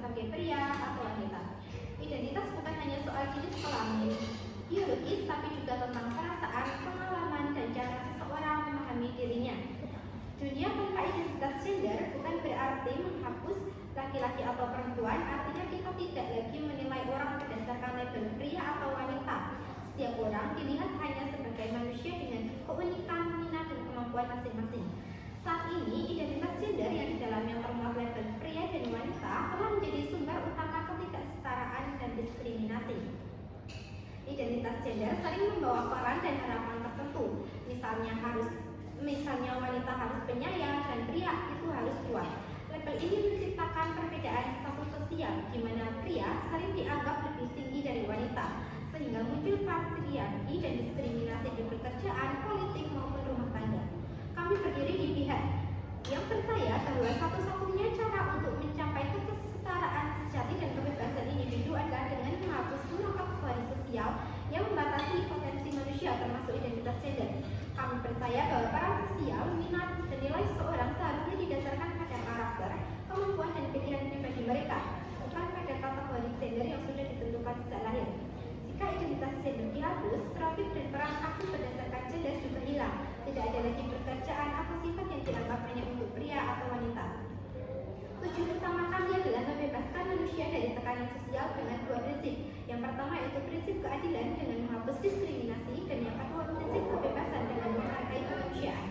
sebagai pria atau wanita. Identitas bukan hanya soal jenis kelamin biologis, tapi juga tentang perasaan, pengalaman, dan cara seseorang memahami dirinya. Dunia tanpa identitas gender bukan berarti menghapus laki-laki atau perempuan, artinya kita tidak lagi menilai orang berdasarkan label pria atau wanita. Setiap orang dilihat hanya sebagai manusia dengan keunikan, minat, dan kemampuan masing-masing. Saat ini, identitas gender yang di dalamnya termuat label pria dan wanita telah menjadi sumber utama ketidaksetaraan dan diskriminasi. Identitas gender sering membawa peran dan harapan tertentu, misalnya wanita harus penyayang dan pria itu harus kuat. Label ini menciptakan perbedaan status sosial, di mana pria sering dianggap lebih tinggi dari wanita, sehingga muncul patriarki dan diskriminasi di pekerjaan, politik, maupun rumah tangga. Kami berdiri di pihak yang percaya bahwa satu-satunya cara untuk mencapai kesetaraan sejati dan kebebasan individu adalah dengan menghapus semua kategori sosial yang membatasi potensi manusia, termasuk identitas gender. Kami percaya bahwa peran sosial, minat, dan nilai seseorang seharusnya didasarkan pada karakter, kemampuan, dan pilihan pribadi mereka, bukan pada kategori gender yang sudah ditentukan sejak lahir. Jika identitas gender dihapus, stereotip dan peran aktif berdasarkan gender juga hilang. Tidak ada lagi pekerjaan atau sifat yang dianggap hanya untuk pria atau wanita. Tujuan utama kami adalah membebaskan manusia dari tekanan sosial dengan dua prinsip. Yang pertama yaitu prinsip keadilan dengan menghapus diskriminasi, dan yang kedua prinsip kebebasan dengan menghargai kemanusiaan.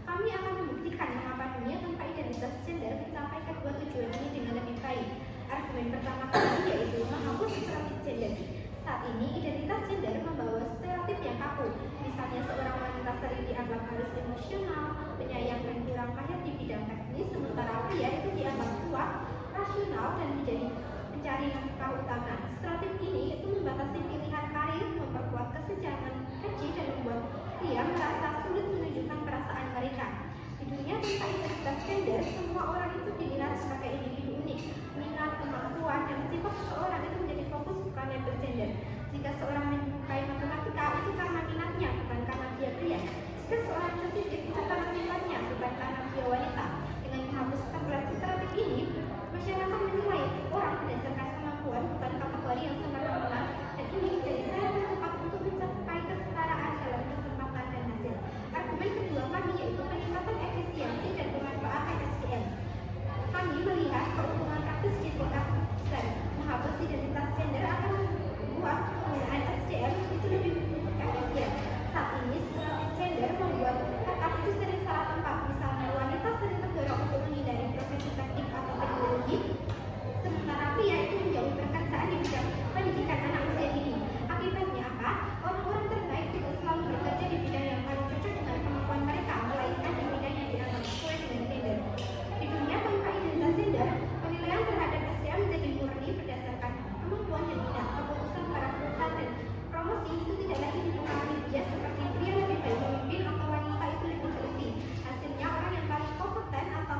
Kami akan membuktikan mengapa dunia tanpa identitas gender mencapai kedua tujuan ini dengan lebih baik. Argumen pertama kami yaitu menghapus stereotip gender. Saat ini identitas gender membawa stereotip yang kaku. Misalnya seorang wanita sering dianggap harus emosional, penyayang, dan kurang mahir di bidang teknis, sementara pria itu dianggap kuat, rasional, dan menjadi pencari nafkah utama. Stereotip ini itu membatasi pilihan karir, memperkuat kesenjangan gaji, dan membuat pria merasa sulit menunjukkan perasaan mereka. Di dunia tanpa identitas gender, semua orang itu dilihat sebagai individu unik. Minat, kemampuan, dan sifat seseorang itu menjadi fokus, bukan label gender. Jika seorang menyukai matematika, itu karena minatnya, bukan karena dia pria. Jika seorang sensitif, itu karena sifatnya, bukan karena dia wanita. Dengan menghapus stereotip ini, masyarakat menilai orang berdasarkan kemampuan, bukan kategori yang semena-mena, dan ini menjadi cara tercepat untuk mencapai kesetaraan dalam kesempatan dan hasil. Argumen kedua kami yaitu peningkatan efisiensi dan pemanfaatan SDM. Kami melihat keuntungan praktis di tingkat besar. Menghapus identitas gender akan membuat penggunaan SDM itu lebih efisien. Saat ini stereotip gender membuat kata itu sering salah tempat. Misalnya wanita sering terdorong untuk menghindari profesi teknik atau teknologi, sementara pria itu menjauhi pekerjaan di bidang pendidikan anak usia dini. Akibatnya apa? Orang-orang terbaik tidak selalu bekerja di bidang yang paling cocok dengan kemampuan mereka, melainkan di bidang yang dianggap sesuai dengan gender. Di dunia tanpa identitas gender, penilaian terhadap SDM menjadi murni berdasarkan kemampuan dan minat. Keputusan para perusahaan dan promosi itu tidak lagi dipengaruhi bias seperti pria lebih baik memimpin atau wanita itu lebih teliti. Hasilnya orang yang paling kompeten atau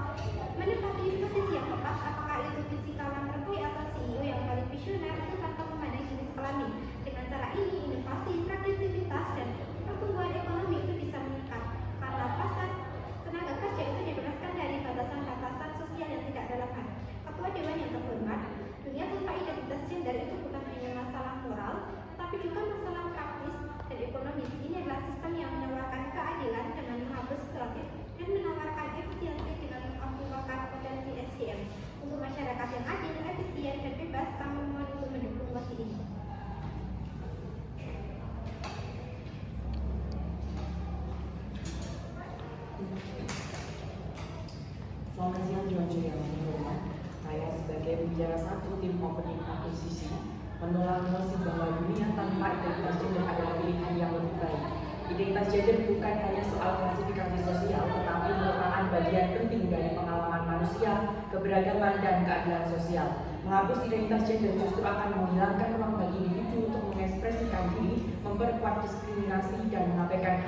menempati posisi yang tepat, apakah itu fisikawan terbaik atau CEO yang paling visioner, itu tanpa memandang jenis kelamin. Dengan cara ini, inovasi, kreativitas, dan pertumbuhan ekonomi itu bisa meningkat karena pasar tenaga kerja itu dibebaskan dari batasan-batasan sosial yang tidak relevan. Ketua Dewan yang terhormat, dunia tanpa identitas gender itu bukan hanya masalah moral, tapi juga masalah praktis dan ekonomis. Ini adalah sistem yang menawarkan keadilan dengan menghapus stereotip dan menawarkan efisiensi dengan mengoptimalkan potensi SDM. Untuk masyarakat yang adil, efisien, dan bebas, kami mohon untuk mendukung mosi ini. Selamat siang Juan yang terhormat. Saya sebagai pembicara satu tim opening akuisisi menolak mosi bahwa dunia tanpa identitas gender adalah pilihan yang lebih baik. Identitas gender bukan hanya soal klasifikasi sosial, tetapi merupakan bagian penting dari pengalaman manusia, keberagaman, dan keadilan sosial. Menghapus identitas gender justru akan menghilangkan ruang bagi individu untuk mengekspresikan diri, memperkuat diskriminasi, dan mengabaikan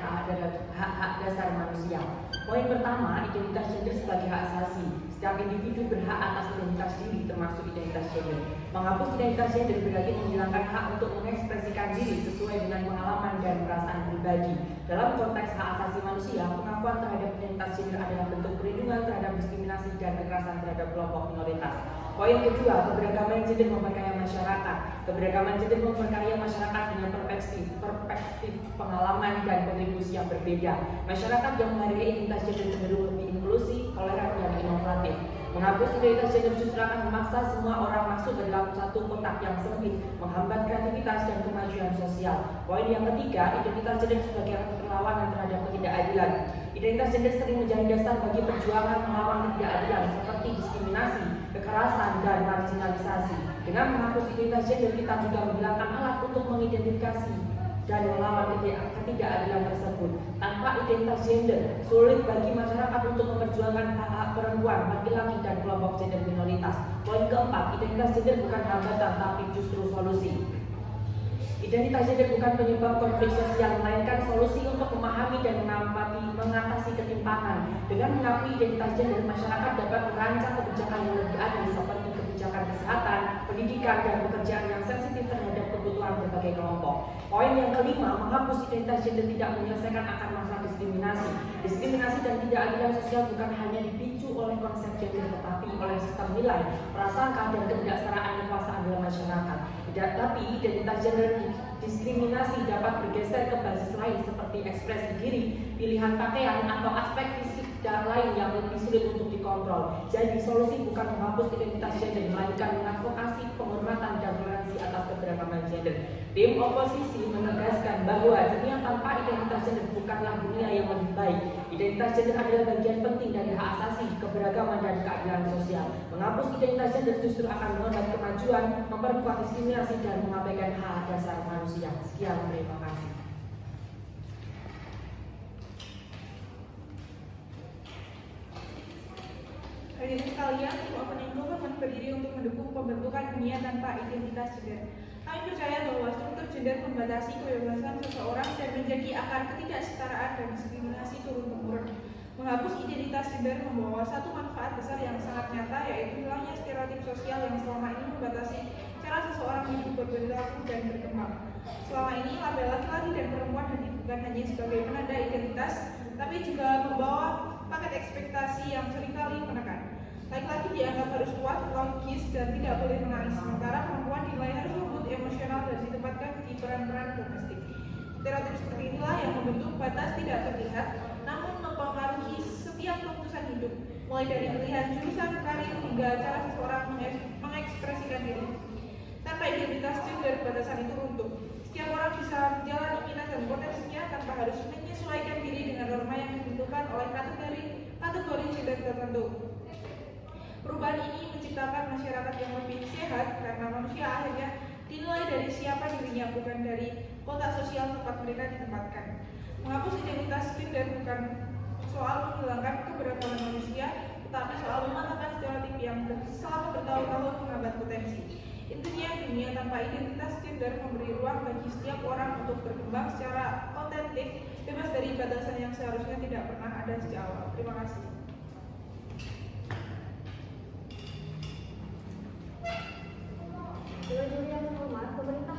hak-hak dasar manusia. Poin pertama, identitas gender sebagai hak asasi. Setiap individu berhak atas identitas diri, termasuk identitas gender. Menghapus identitas gender berarti menghilangkan hak untuk mengekspresikan diri sesuai dengan pengalaman dan perasaan pribadi. Dalam konteks hak asasi manusia, pengakuan terhadap identitas gender adalah bentuk perlindungan terhadap diskriminasi dan kekerasan terhadap kelompok minoritas. Poin kedua, keberagaman gender memperkaya masyarakat. Keberagaman gender memperkaya masyarakat dengan perspektif pengalaman dan kontribusi yang berbeda. Masyarakat yang menghargai identitas gender cenderung lebih inklusif, toleran, dan inovatif. Menghapus identitas gender justru akan memaksa semua orang masuk ke dalam satu kotak yang sempit, menghambat kreativitas dan kemajuan sosial. Poin yang ketiga, identitas gender sebagai perlawanan terhadap ketidakadilan. Identitas gender sering menjadi dasar bagi perjuangan melawan ketidakadilan seperti diskriminasi, kekerasan, dan marginalisasi. Dengan menghapus identitas gender, kita juga menghilangkan alat untuk mengidentifikasi dan melawan ketidakadilan tersebut. Tanpa identitas gender, sulit bagi masyarakat untuk memperjuangkan hak-hak perempuan, laki-laki, dan kelompok gender minoritas. Poin keempat, identitas gender bukan hambatan tapi justru solusi. Identitas gender bukan penyebab konflik sosial, melainkan solusi untuk memahami dan mengatasi ketimpangan. Dengan mengakui identitas gender, masyarakat dapat merancang kebijakan yang lebih adil seperti kebijakan kesehatan, pendidikan, dan pekerjaan yang sensitif terhadap kebutuhan berbagai kelompok. Poin yang kelima, menghapus identitas gender tidak menyelesaikan akar masalah diskriminasi. Diskriminasi dan ketidakadilan sosial bukan hanya dipicu oleh konsep gender, tetapi oleh sistem nilai, prasangka, dan ketidaksetaraan kekuasaan dalam masyarakat. Tapi identitas gender diskriminasi dapat bergeser ke basis lain seperti ekspresi diri, pilihan pakaian, atau aspek fisik dan lain yang lebih sulit untuk dikontrol. Jadi solusi bukan menghapus identitas gender, melainkan mengadvokasi penghormatan dan toleransi atas keberagaman gender. Tim oposisi menegaskan bahwa dunia tanpa identitas gender bukanlah dunia yang lebih baik. Identitas gender adalah bagian penting dari hak asasi, keberagaman, dan keadilan sosial. Menghapus identitas gender justru akan menghambat kemajuan, memperkuat diskriminasi, dan mengabaikan hak dasar manusia. Sekian, terima kasih. Hadirin sekalian, tim Opening Government berdiri untuk mendukung pembentukan dunia tanpa identitas gender. Kami percaya bahwa struktur gender membatasi kebebasan seseorang dan menjadi akar ketidaksetaraan dan diskriminasi turun-temurun. Menghapus identitas gender membawa satu manfaat besar yang sangat nyata, yaitu hilangnya stereotip sosial yang selama ini membatasi cara seseorang hidup, berperilaku, dan berkembang. Selama ini, label laki-laki dan perempuan bukan hanya sebagai penanda identitas, tapi juga membawa paket ekspektasi yang seringkali menekan. Laki-laki dianggap harus kuat, logis, dan tidak boleh menangis, sementara perempuan dinilai harus lembut, emosional, dan ditempatkan di peran-peran domestik. Stereotip seperti inilah yang membentuk batas tidak terlihat, namun mempengaruhi setiap keputusan hidup, mulai dari pilihan jurusan, karir, hingga cara seseorang mengekspresikan diri. Tanpa identitas gender, batasan itu runtuh. Setiap orang bisa menjalani minat dan potensinya tanpa harus menyesuaikan diri dengan norma yang ditentukan oleh kategori gender tertentu. Perubahan ini menciptakan masyarakat yang lebih sehat karena manusia akhirnya dinilai dari siapa dirinya, bukan dari kotak sosial tempat mereka ditempatkan. Menghapus identitas gender bukan soal menghilangkan keberagaman manusia, tetapi soal mematahkan stereotip yang selama bertahun-tahun menghambat potensi. Intinya, dunia tanpa identitas gender memberi ruang bagi setiap orang untuk berkembang secara otentik, bebas dari batasan yang seharusnya tidak pernah ada sejak awal. Terima kasih. Dewan yang terhormat, pemerintah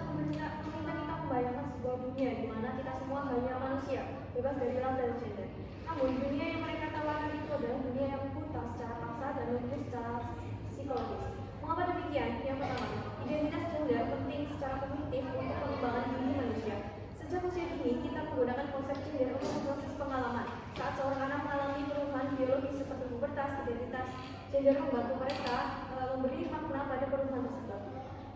kita membayangkan sebuah dunia di mana kita semua hanya manusia, bebas dari label gender. Namun, dunia yang mereka tawarkan itu adalah dunia yang buta secara paksa dan lumpuh secara psikologis. Mengapa demikian? Yang pertama, identitas gender penting secara kognitif untuk pengembangan diri manusia. Sejak usia dini, kita menggunakan konsep gender untuk proses pengalaman. Saat seorang anak mengalami perubahan biologis seperti pubertas, identitas gender membantu mereka memberi makna pada perubahan tersebut.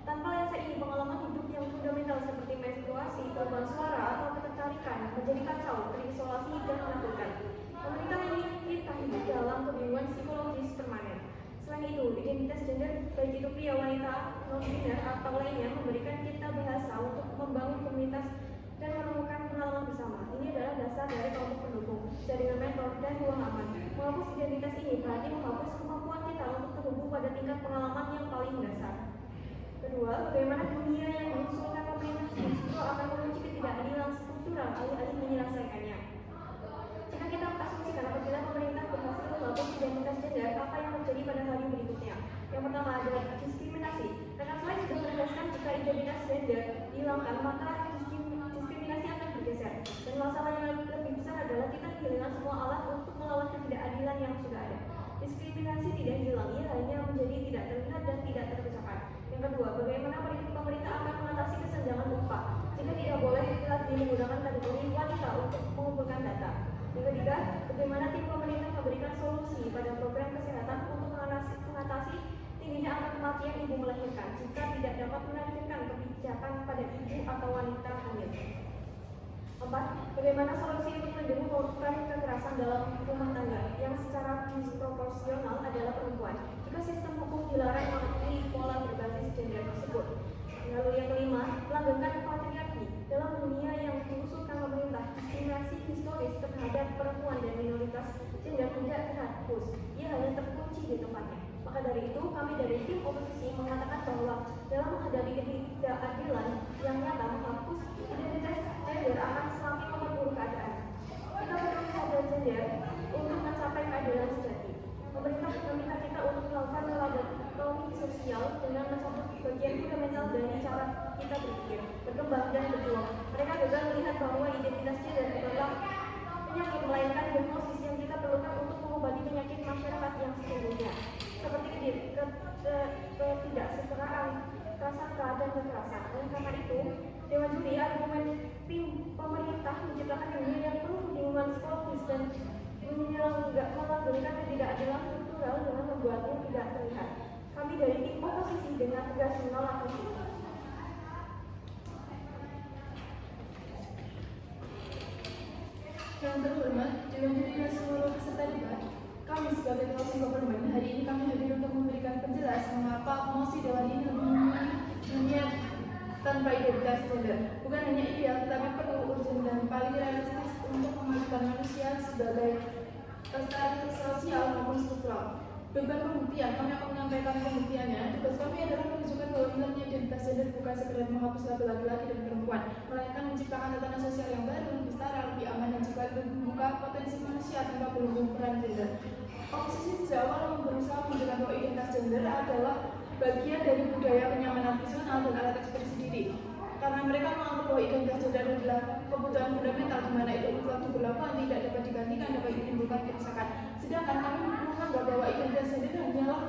Tanpa lensa ini, pengalaman hidup yang fundamental seperti menstruasi, perubahan suara, atau ketertarikan menjadi kacau, terisolasi, dan menakutkan. Pemerintah ini kita hidup dalam kebingungan psikologis permanen. Selain itu, identitas gender, baik itu pria, wanita, non-biner, atau lainnya, memberikan kita bahasa untuk membangun komunitas dan menemukan pengalaman bersama. Ini adalah dasar dari kelompok pendukung, jaringan mentor, dan ruang aman. Menghapus identitas ini berarti menghapus kemampuan kita untuk terhubung pada tingkat pengalaman yang paling mendasar. Kedua, bagaimana dunia yang mengusulkan pemerintah justru akan menguji ketidakadilan struktural alih-alih menyelesaikannya. Jika kita asumsikan apabila pemerintah berhasil menghapus identitas gender, apa yang terjadi pada hari berikutnya? Yang pertama adalah diskriminasi. Rekan saya sudah menegaskan jika identitas gender dihilangkan, maka diskriminasi akan bergeser. Dan masalah yang lebih besar adalah kita kehilangan semua alat untuk melawan ketidakadilan yang sudah ada. Diskriminasi tidak hilang, ia hanya menjadi ini tidak terlihat dan tidak terpecahkan. Yang kedua, bagaimana pemerintah akan mengatasi kesenjangan upah jika tidak boleh lagi menggunakan kategori wanita untuk mengumpulkan data. Yang ketiga, bagaimana tim pemerintah memberikan solusi pada program kesehatan untuk mengatasi tingginya angka kematian ibu melahirkan jika tidak dapat menerapkan kebijakan pada ibu atau wanita hamil. 4. Bagaimana solusi untuk melindungi korban kekerasan dalam rumah tangga yang secara disproporsional adalah perempuan jika sistem hukum dilarang mengikuti pola berbasis gender tersebut. Lalu yang kelima, melanggengkan patriarki dalam dunia yang diusulkan pemerintah. Diskriminasi historis terhadap perempuan dan minoritas gender tidak terhapus, ia hanya terkunci di tempatnya. Maka dari itu, kami dari tim oposisi mengatakan bahwa dalam menghadapi ketidakadilan yang nyata menghapus identitas gender akan semakin memperburuk keadaan. Kita perlu sadar gender untuk mencapai keadilan sejati. Pemerintah meminta kita untuk melakukan lobotomi sosial dengan mencabut bagian fundamental dari cara kita berpikir, berkembang, dan berjuang. Mereka gagal melihat bahwa identitas gender bukanlah penyakit, melainkan diagnosis yang kita perlukan untuk mengobati penyakit masyarakat yang sesungguhnya, seperti ketidaksetaraan, prasangka, dan kekerasan. Oleh karena itu, Dewan Juri argumen tim pemerintah menciptakan dunia yang penuh kebingungan psikologis dan melanggengkan ketidakadilan struktural dengan membuatnya tidak terlihat. Kami dari tim oposisi dengan tegas menolak itu. Yang terhormat, Dewan Juri dan seluruh peserta debat, kami sebagai closing government hari ini kami hadir untuk memberikan penjelasan mengapa mosi Dewan ini memilih dunia tanpa identitas gender. Bukan hanya ideal, tetapi perlu, urgent, dan paling realistis untuk memajukan manusia sebagai lestari sosial maupun struktural. Beban pembuktian, kami akan menyampaikan pembuktiannya. Tugas kami adalah menunjukkan bahwa hilangnya identitas gender bukan sekedar menghapus label laki-laki dan perempuan, melainkan menciptakan tatanan sosial yang baru, lebih setara, lebih aman, dan juga membuka potensi manusia tanpa belenggu peran gender. Oposisi sejak awal berusaha menunjukkan bahwa identitas gender adalah bagian dari budaya kenyamanan personal dan alat ekspresi diri. Karena mereka menganggap bahwa identitas gender adalah kebutuhan fundamental di mana itu waktu berlakuan tidak dapat digantikan, dapat menimbulkan kerusakan. Sedangkan kami menganggap bahwa identitas gender hanyalah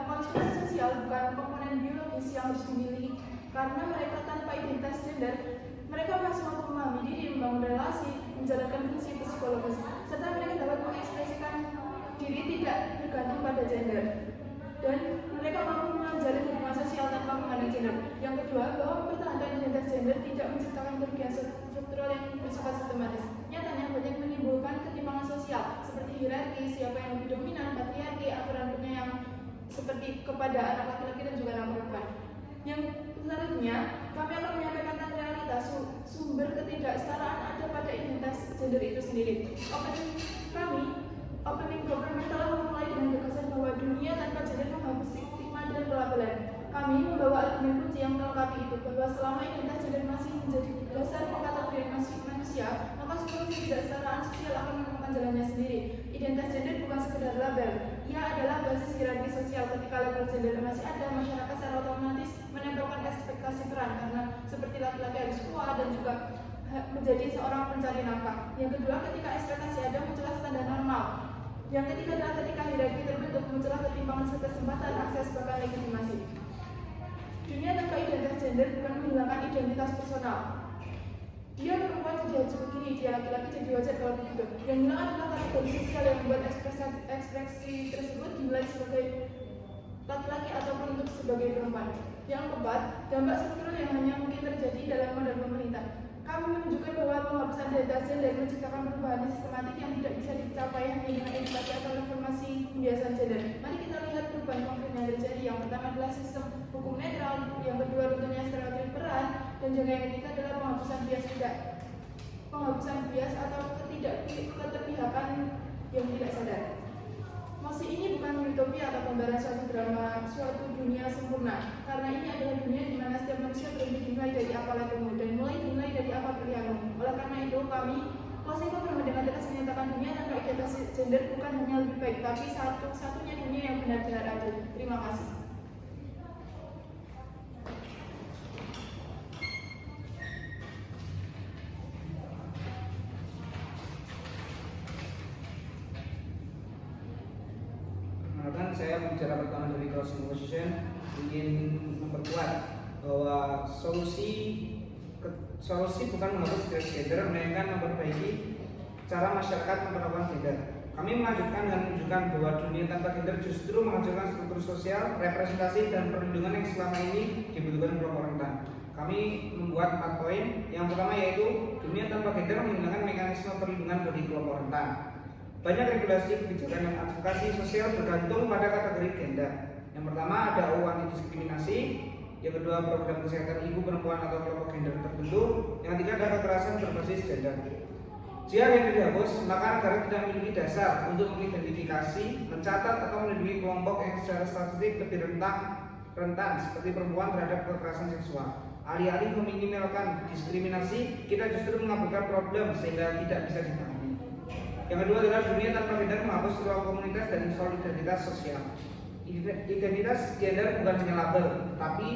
konstruksi sosial, bukan komponen biologis yang harus dimiliki. Karena mereka tanpa identitas gender, mereka masih mampu memahami diri, membangun relasi, menjalankan fungsi psikologis, serta mereka dapat mengekspresikan diri tidak bergantung pada gender. Dan mereka mampu menjalin hubungan sosial tanpa memandang gender. Yang kedua, bahwa mempertahankan identitas gender tidak menciptakan kerugian struktural yang bersifat sistematis. Nyatanya banyak menimbulkan ketimpangan sosial seperti hierarki, siapa yang lebih dominan, patriarki, aturan dunia yang seperti kepada anak laki-laki dan juga anak perempuan. Yang selanjutnya, kami akan menyampaikan tentang realitas sumber ketidaksetaraan ada pada identitas gender itu sendiri. Opening government telah memulai dengan gagasan bahwa dunia tanpa gender menghapus stigma dan pelabelan. Kami membawa argumen kunci yang melengkapi itu, bahwa selama identitas gender masih menjadi dasar pengkategorian manusia, maka seluruh ketidaksetaraan sosial akan menemukan jalannya sendiri. Identitas gender bukan sekedar label, ia adalah basis hierarki sosial. Ketika label gender masih ada, masyarakat secara otomatis menempelkan ekspektasi peran, karena seperti laki-laki harus kuat dan juga menjadi seorang pencari nafkah. Yang kedua, ketika ekspektasi ada, muncullah standar normal. Yang ketiga adalah ketika hierarki terbentuk, muncullah ketimpangan kesempatan akses bahkan legitimasi. Dunia tanpa identitas gender bukan menghilangkan identitas personal. Dia perempuan jadi harus begini, dia laki-laki jadi wajar kalau begitu. Yang hilang adalah kategori sosial yang membuat ekspresi tersebut dinilai sebagai laki-laki ataupun untuk sebagai perempuan. Yang keempat, dampak struktural yang hanya mungkin terjadi dalam modal pemerintah. Kami menunjukkan bahwa penghapusan identitas gender menciptakan perubahan sistematik yang tidak bisa dicapai hanya dengan edukasi atau reformasi pembiasaan gender. Mari kita lihat perubahan konkret yang terjadi. Yang pertama adalah sistem hukum netral, yang kedua runtuhnya stereotip peran, dan juga yang ketiga adalah penghapusan bias atau keterpihakan yang tidak sadar. Mosi ini bukan utopia atau gambaran suatu dunia sempurna, karena ini adalah dunia di mana setiap manusia berhenti dimulai dari apa levelmu dan mulai dimulai dari apa pilihanmu. Oleh karena itu, kami closing government dengan tegas menyatakan dunia tanpa identitas gender bukan hanya lebih baik, tapi satu-satunya dunia yang benar-benar adil. Terima kasih. saya bicara pertama dari closing position ingin memperkuat bahwa solusi bukan menghapus gender, melainkan memperbaiki cara masyarakat memperlakukan gender. Kami melanjutkan dengan menunjukkan bahwa dunia tanpa gender justru menghancurkan struktur sosial, representasi, dan perlindungan yang selama ini dibutuhkan kelompok rentan. Kami membuat 4 poin. Yang pertama yaitu dunia tanpa gender menghilangkan mekanisme perlindungan bagi kelompok rentan. Banyak regulasi, kebijakan, dan advokasi sosial bergantung pada kategori gender. Yang pertama ada UU anti diskriminasi. Yang kedua program kesehatan ibu, perempuan, atau kelompok gender tertentu. Yang ketiga ada kekerasan berbasis gender. Jika yang dihapus, maka negara tidak memiliki dasar untuk mengidentifikasi, mencatat, atau melindungi kelompok yang secara statistik lebih rentan seperti perempuan terhadap kekerasan seksual. Alih-alih meminimalkan diskriminasi, kita justru mengabaikan problem sehingga tidak bisa ditangani. Yang kedua adalah dunia tanpa gender menghapus ruang komunitas dan solidaritas sosial. Identitas gender bukan hanya label, tapi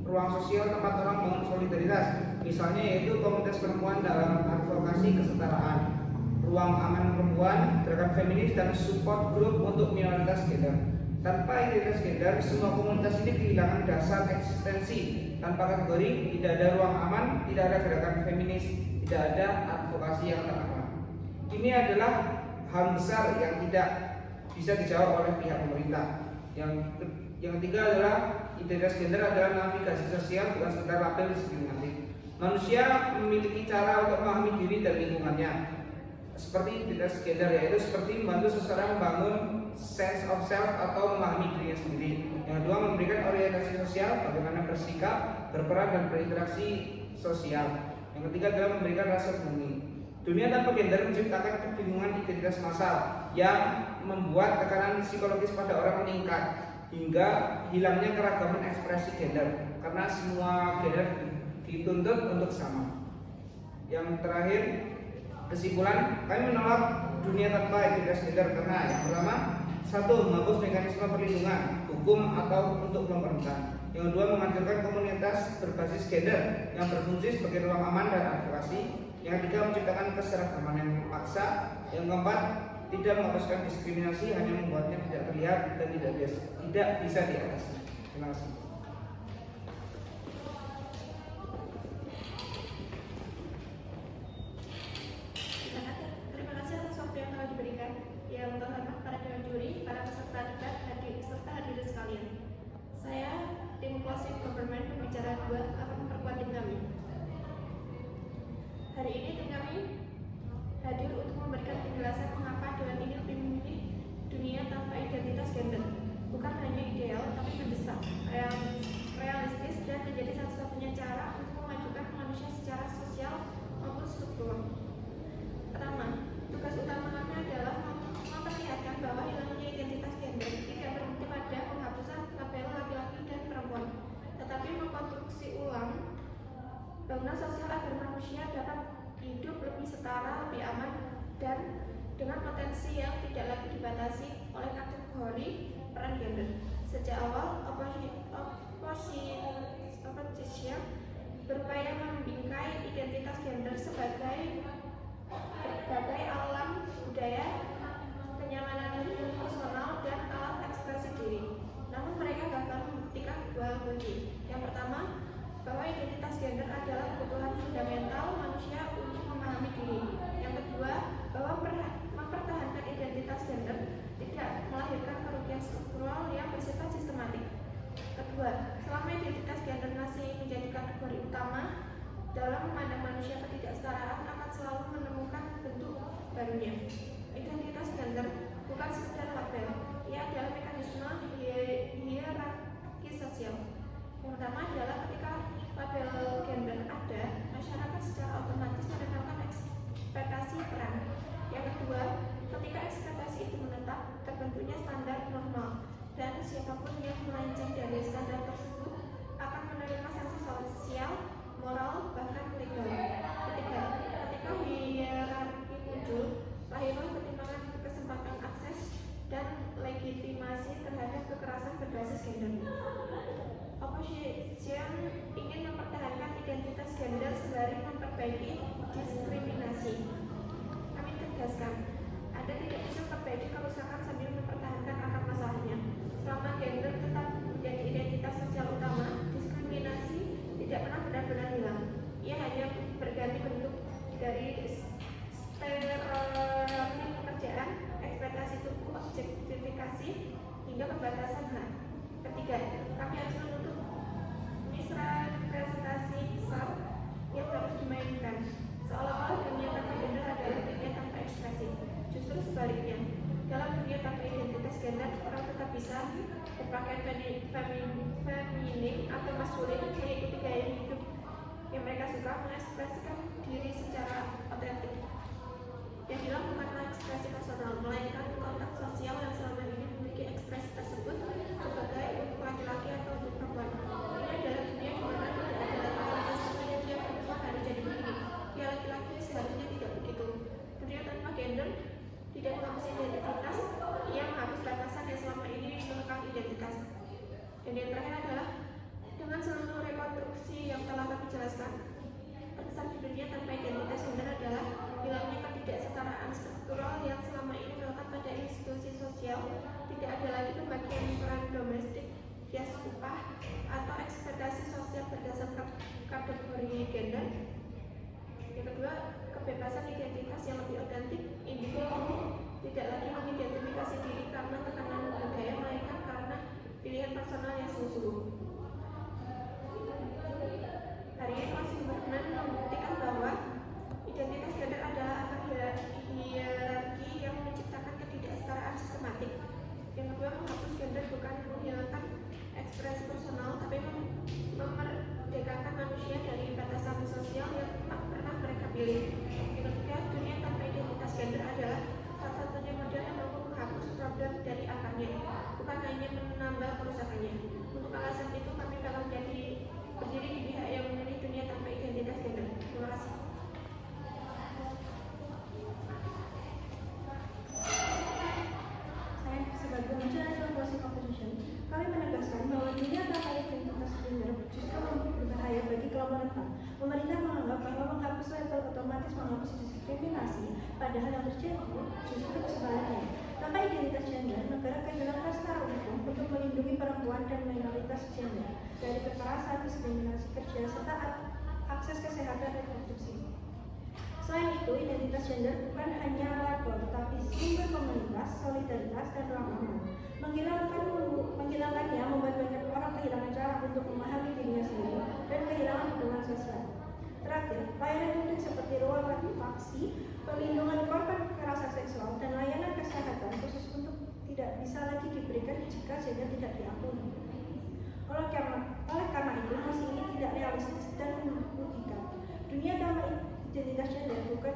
ruang sosial tempat orang membangun solidaritas. Misalnya yaitu komunitas perempuan dalam advokasi kesetaraan, ruang aman perempuan, gerakan feminis, dan support group untuk minoritas gender. Tanpa identitas gender, semua komunitas ini kehilangan dasar eksistensi. Tanpa kategori, tidak ada ruang aman, tidak ada gerakan feminis, tidak ada advokasi yang terarah. Ini adalah hal besar yang tidak bisa dijawab oleh pihak pemerintah. Yang ketiga adalah identitas gender adalah navigasi sosial, bukan sekedar label diskriminatif. Manusia memiliki cara untuk memahami diri dan lingkungannya. Seperti identitas gender, yaitu seperti membantu seseorang membangun sense of self atau memahami dirinya sendiri. Yang kedua memberikan orientasi sosial, bagaimana bersikap, berperan, dan berinteraksi sosial. Yang ketiga adalah memberikan rasa bumi. Dunia tanpa gender menciptakan kebingungan identitas massal yang membuat tekanan psikologis pada orang meningkat hingga hilangnya keragaman ekspresi gender karena semua gender dituntut untuk sama. Yang terakhir, kesimpulan, kami menolak dunia tanpa identitas gender karena yang pertama, satu, menghapus mekanisme perlindungan hukum atau untuk kelompok rentan. Yang kedua, menghancurkan komunitas berbasis gender yang berfungsi sebagai ruang aman dan advokasi. Yang ketiga, menciptakan keseragaman yang paksa. Yang keempat, tidak menghapuskan diskriminasi, hanya membuatnya tidak terlihat dan tidak bisa diatasi. Terima kasih. Terima kasih atas waktu yang telah diberikan. Yang terhormat para dewan juri, para peserta debat, serta hadirin sekalian. Saya tim Closing Government pembicara 2 akan memperkuat tim kami. Hari ini tim kami hadir untuk memberikan penjelasan mengapa Dewan ini lebih memilih dunia tanpa identitas gender. Bukan hanya ideal, tapi mendesak, realistis, dan menjadi satu-satunya cara untuk memajukan manusia secara sosial maupun struktural. Pertama, tugas utama kami adalah memperlihatkan bahwa hilangnya identitas gender tidak berhenti pada penghapusan label laki-laki dan perempuan, tetapi mengkonstruksi ulang bangunan sosial agar manusia dapat hidup lebih setara, lebih aman, dan dengan potensi yang tidak lagi dibatasi oleh kategori peran gender. Sejak awal, opposition berupaya membingkai identitas gender sebagai berbagai alam budaya, kenyamanan personal, dan alat ekspresi diri. Namun mereka gagal membuktikan dua hal kunci. Yang pertama, bahwa identitas gender adalah kebutuhan fundamental manusia untuk memahami diri. Yang kedua, bahwa mempertahankan identitas gender tidak melahirkan kerugian struktural yang bersifat sistematik. Kedua, selama identitas gender masih menjadi kategori utama dalam memandang manusia, ketidaksetaraan akan selalu menemukan bentuk barunya. Identitas gender bukan sekedar label, ia adalah mekanisme hierarki sosial. Yang pertama adalah ketika label gender ada, masyarakat secara otomatis menetapkan ekspektasi peran. Yang kedua, ketika ekspektasi itu menetap, terbentuknya standar normal, dan siapapun yang melenceng dari standar tersebut akan menerima sanksi sosial, moral, bahkan legal. Ketiga, ketika hierarki muncul, lahirlah pertimbangan kesempatan akses dan legitimasi terhadap kekerasan berbasis gender. Opposition ingin mempertahankan identitas gender sembari memperbaiki diskriminasi. Kami tegaskan, Anda tidak bisa memperbaiki kerusakan sambil mempertahankan akar masalahnya. pengertian peran domestik bias upah atau ekspektasi sosial berdasarkan kategori gender. Yang kedua, kebebasan identitas yang lebih otentik. Individu tidak lagi mengidentifikasi diri karena tekanan budaya, melainkan karena pilihan personal yang sungguh-sungguh. Hari ini masih berkenan membuktikan bahwa identitas gender adalah akar hierarki yang menciptakan ketidaksetaraan sistematik. Yang kedua, menghapus gender bukan menghilangkan ekspresi personal, tapi memerdekakan manusia dari batasan sosial yang tak pernah mereka pilih. Yang ketiga, dunia tanpa identitas gender adalah satu-satunya model yang mampu menghapus problem dari akarnya, bukan hanya menambah kerusakannya. Untuk alasan itu, kami bakal berdiri di pihak yang memilih dunia tanpa identitas gender. Terima kasih. Saya sebagai International Policy Composition, kami menegaskan bahwa dunia tanpa identitas gender justru berbahaya bagi kelompok rentan. Pemerintah menganggap bahwa menghapus label otomatis menghapus diskriminasi, padahal yang terjadi justru sebaliknya. Tanpa identitas gender, negara kehilangan rasa hukum untuk melindungi perempuan dan minoritas gender dari kekerasan, diskriminasi kerja, serta akses kesehatan reproduksi. Selain itu, identitas gender bukan hanya label, tetapi sumber komunitas, solidaritas, dan ruang aman. Menghilangkannya membuat banyak orang kehilangan cara untuk memahami dirinya sendiri dan kehilangan dukungan sosial. Terakhir, layanan publik seperti ruang advokasi, perlindungan korban kekerasan seksual, dan layanan kesehatan khusus untuk tidak bisa lagi diberikan jika gender tidak diakui. Oleh karena itu, mosi ini tidak realistis dan merugikan. Dunia tanpa identitas gender bukan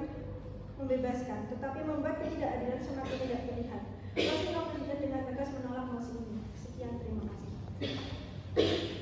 membebaskan, tetapi membuat ketidakadilan semakin tidak terlihat. Kami dengan tegas menolak mosi ini. Sekian, terima kasih.